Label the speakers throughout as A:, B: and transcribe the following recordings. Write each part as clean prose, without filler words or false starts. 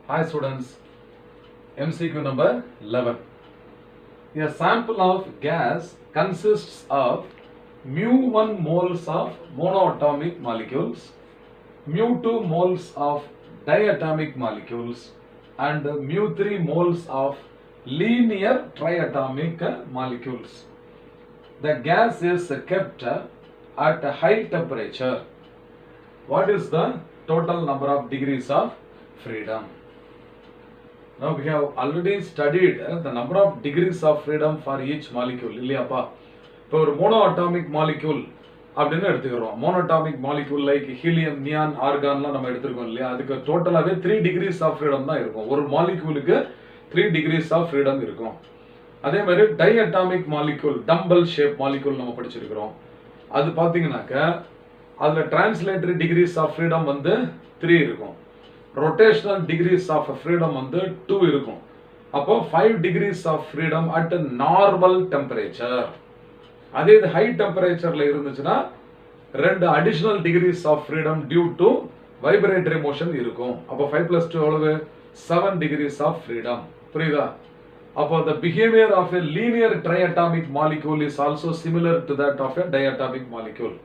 A: Hi students, MCQ number 11. A sample of gas consists of mu1 moles of monoatomic molecules, mu2 moles of diatomic molecules and mu3 moles of linear triatomic molecules. The gas is kept at a high temperature. What is the total number of degrees of freedom? Now we have already studied the number of degrees of freedom for each molecule. இல்லையாப்பா இப்போ ஒரு monoatomic molecule அப்படின்னு எடுத்துக்கிறோம். Monoatomic molecule like helium, neon, argonலாம் நம்ம எடுத்துக்கிறோம் இல்லையா, அதுக்கு டோட்டலாகவே 3 degrees of freedom தான் இருக்கும். ஒரு மாலிக்யூலுக்கு 3 degrees of freedom இருக்கும். அதே மாதிரி diatomic molecule, dumbbell shape molecule நம்ம படிச்சிருக்கிறோம். அது பார்த்தீங்கன்னாக்க அதில் translatory degrees of freedom வந்து 3 இருக்கும். Rotational degrees of freedom வந்து 2 இருக்கும். அப்போ 5 degrees of freedom at normal temperature. அதே இது high temperatureல இருந்துச்சுன்னா 2 additional degrees of freedom due to vibratory motion இருக்கும். அப்போ 5 plus 2 எவ்வளவு? 7 degrees of freedom. புரியுதா? அப்போ the behavior of a linear triatomic molecule is also similar to that of a diatomic molecule.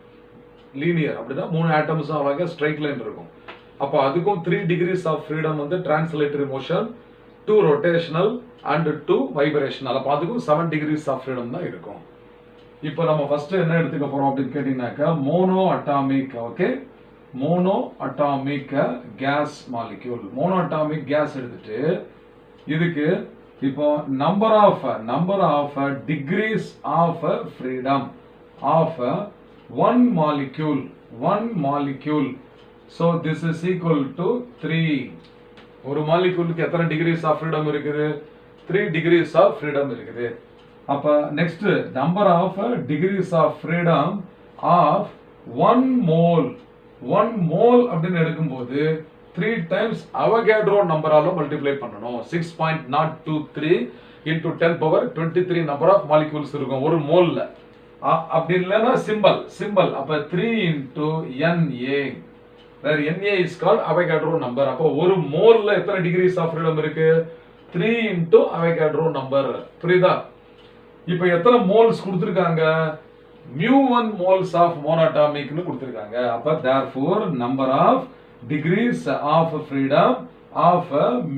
A: Linear அப்படின்னா 3 atoms அவங்க straight line இருக்கும். அப்போ அதுக்கும் 3 degrees of freedom வந்து translatory motion, 2 rotational and 2 vibrational. அப்போ அதுக்கும் 7 degrees of freedom தான் இருக்கும். இப்போ நம்ம ஃபர்ஸ்ட் என்ன எடுத்துக்க போறோம் அப்படின்னு கேட்டீங்கன்னாக்க monoatomic, okay, monoatomic gas molecule. monoatomic gas எடுத்துட்டு இதுக்கு இப்போ number of degrees of freedom of one molecule. So this is equal to 3. ஒரு மாலிக்யூலுக்கு எத்தனை degrees of freedom இருக்குது? 3 degrees of freedom இருக்குது. அப்ப next number of degrees of freedom of 1 mole அப்படின்னு எடுக்கும்போது 3 times Avogadro நம்பரால மல்டிப்ளை பண்ணணும். 6.023 into 10 power 23 number of molecules இருக்கும் ஒரு மோல்ல. அப்படி இல்லைன்னா சிம்பல் அப்ப 3 into Na, where Na is called Avogadro number. அப்போ ஒரு மோல்ல எத்தனை degrees of freedom இருக்கு? 3 into Avogadro number. புரியுதா? இப்போ எத்தனை மோல்ஸ் கொடுத்திருக்காங்க? mu1 moles of monoatomic னு கொடுத்திருக்காங்க. அப்ப therefore number of degrees of freedom of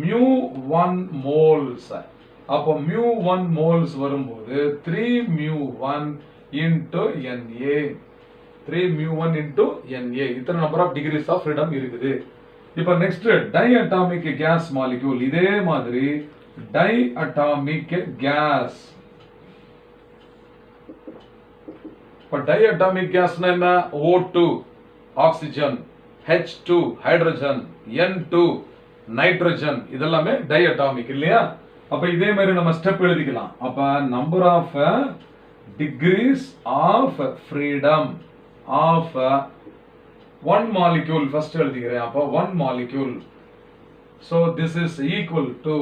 A: mu1 moles. அப்போ mu1 moles வரும்போது 3 mu1 into Na. 3 mu1 into Na. இத்தனை number of degrees of freedom இருக்குது. இப்போ next diatomic gas molecule. இதே மாதிரி diatomic gas. இப்போ diatomic gasனா என்ன? O2 oxygen, H2 hydrogen, N2 nitrogen, இதெல்லாமே diatomic இல்லையா? அப்ப இதே மாதிரி நம்ம ஸ்டெப் எழுதிக்கலாம். அப்ப number of degrees of freedom of one molecule first எழுதிக்கிறேன். அப்ப one molecule, so this is equal to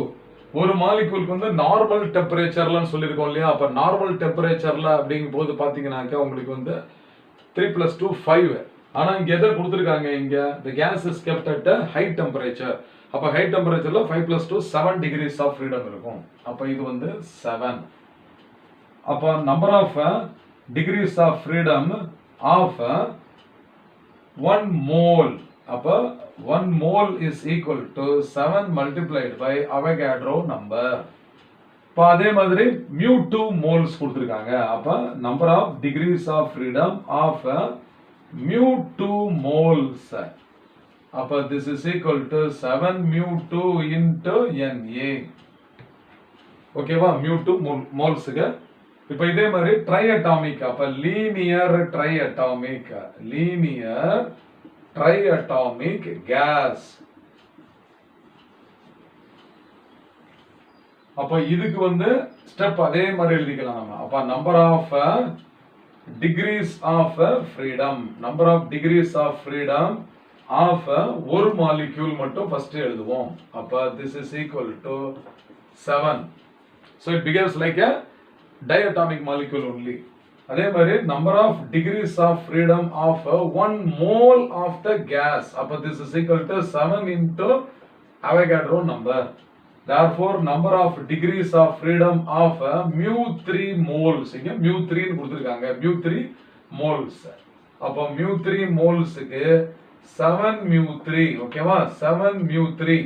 A: ஒரு மாலிக்யூலுக்கு வந்து நார்மல் டெம்பரேச்சர்லன்னு சொல்லியிருக்கோம் இல்லையா? அப்ப நார்மல் டெம்பரேச்சர்ல அப்படிங்கும் போது பாத்தீங்கன்னாக்க உங்களுக்கு வந்து 3 plus 2 5. ஆனா இங்க எதை கொடுத்திருக்காங்க? இங்க the gas is kept at a high temperature. அப்ப high temperatureல 5 plus 2 7 degrees of freedom இருக்கும். அப்ப இது வந்து 7. அப்ப number of degrees of freedom of 1 mole. அப்ப 1 mole is equal to 7 multiplied by Avogadro number. இப்போ அதே மாதிரி mu2 moles கொடுத்திருக்காங்க. அப்ப number of degrees of freedom of mu2 moles. அப்ப this is equal to 7 mu2 into Na. ஓகேவா? mu2 molesக்கு. இப்போ இதே மாதிரி triatomic. அப்ப linear triatomic gas. அப்ப இதுக்கு வந்து ஸ்டெப் அதே மாதிரி எழுதிக்கலாம் நம்ம. அப்ப number of degrees of freedom of ஒரு மாலிக்யூல் மட்டும் ஃபர்ஸ்ட் எழுதுவோம். அப்ப this is equal to 7. So it behaves like a diatomic molecule only. அதே மாதிரி number of degrees of freedom of 1 mole of the gas. அப்ப this is equal to 7 into Avogadro number. Therefore, number of degrees of freedom of mu3 moles. இங்க mu3 ன்னு கொடுத்திருக்காங்க. mu3 moles. அப்போ mu3 moles க்கு 7 mu3. ஓகேவா? 7 mu3.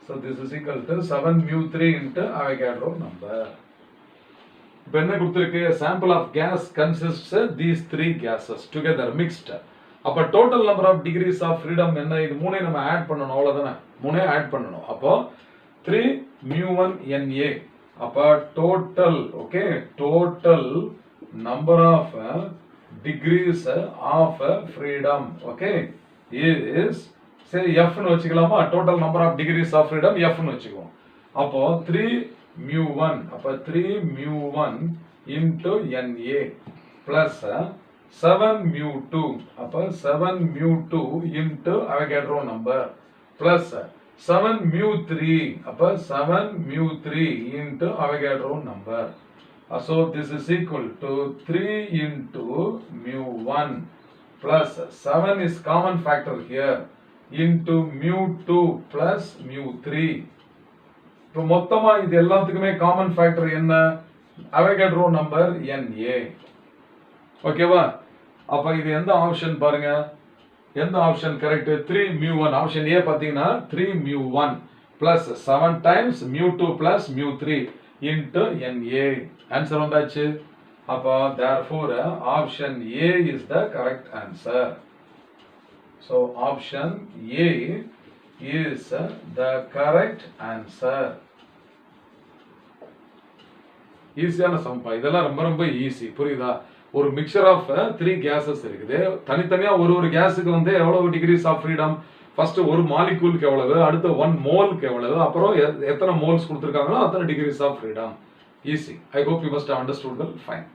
A: So this is equal to 7 mu3 into Avogadro number. இப்போ என்ன கொடுத்திருக்கு? Sample of gas consists these three gases together mixed. அப்போ total number of degrees of freedom என்ன? இது மூணே நம்ம ஆட் பண்ணணும், அவ்வளவுதானே? மூணே ஆட் பண்ணணும். அப்போ 3 mu1 Na. அப்போ total, okay, total number of degrees of freedom, okay, is say F னு வச்சுக்கலாமா? total number of degrees of freedom F னு வச்சுக்குவோம். அப்போ 3 mu1, அப்போ 3 mu1 into Na plus 7 mu2, அப்போ 7 mu2 into Avogadro number plus 7 mu3, அப்போ 7 mu3 into Avogadro number. So this is equal to 3 into mu1 plus 7 is common factor here into mu2 plus mu3. இப்போ மொத்தமா இது எல்லாத்துக்குமே common factor என்ன? Avogadro number Na. ஓகேவா? அப்ப இது எந்த ஆப்ஷன் பாருங்க? எந்த option correct? 3 mu1. Option A பாத்தீங்கன்னா 3 mu1 plus 7 times mu2 plus mu3 into Na. Answer வந்தாச்சு. அப்ப therefore option A is the correct answer. So option A is the correct answer. ஈஸியான சம்பா. இதெல்லாம் ரொம்ப ரொம்ப ஈஸி. புரியுதா? ஒரு மிக்சர் ஆஃப் 3 கேசஸ் இருக்குது. தனித்தனியா ஒரு கேஸுக்கு வந்து எவ்வளவு டிகிரிஸ் ஆஃப் ஃப்ரீடம்? ஃபர்ஸ்ட் ஒரு மாலிகூலுக்கு எவ்வளவு, அடுத்து 1 மோலுக்கு எவ்வளவு, அப்புறம் எத்தனை மோல்ஸ் கொடுத்திருக்காங்களோ அத்தனை degrees of freedom. Easy. I hope you must have understood well. Fine.